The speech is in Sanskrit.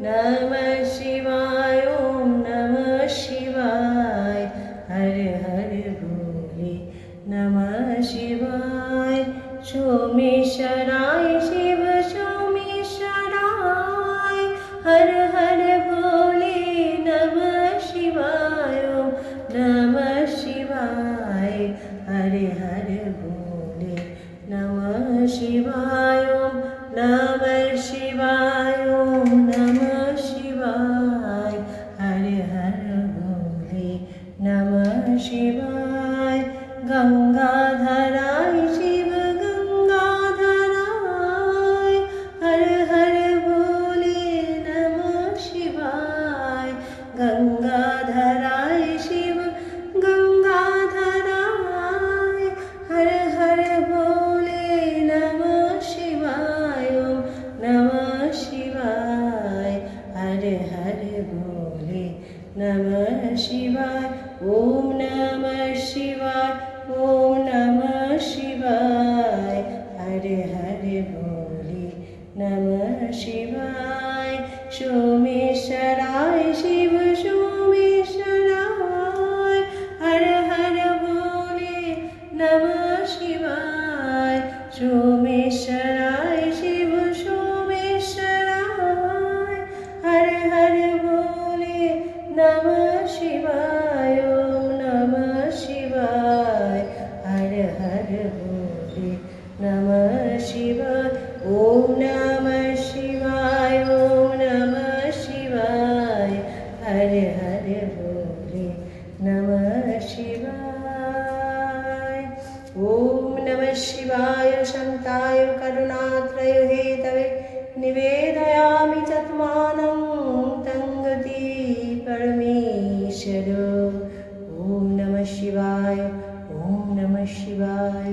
नमः शिवाय ॐ नमः शिवाय हर हर भोले नमः शिवाय सोमेश्वराय शिव सोमेश्वराय हर हर भोले नमः शिवाय नमः शिवाय हर हर भोले नमः शिवाय नमः शिवाय नमः शिवाय हर हर भोले नमः शिवाय गंगाधराय शिव गंगाधराय हर हर भोले नमः शिवाय गंगाधराय शिव गंगाधराय हर हर भोले नमः शिवाय नमः शिवाय हर हर भोले नमः शिवाय ओम नमः शिवाय ओम नमः शिवाय हर हर भोले नमः शिवाय सोमेश्वराय शिव सोमेश्वराय हर हर भोले नमः शिवाय सोमेश्वराय शिव सोमेश्वराय हर हर भोले नमः शिवाय नमः शिवाय हर हर भोले नमः शिवाय ओम नमः शिवाय ओम नमः शिवाय हर हर भोले नमः शिवाय ओम नमः शिवाय शान्ताय करुणात्रय हेतवे निवेदयामि चत्मानं तंगति परमेश्वर ओम नमः शिवाय ओम नमः शिवाय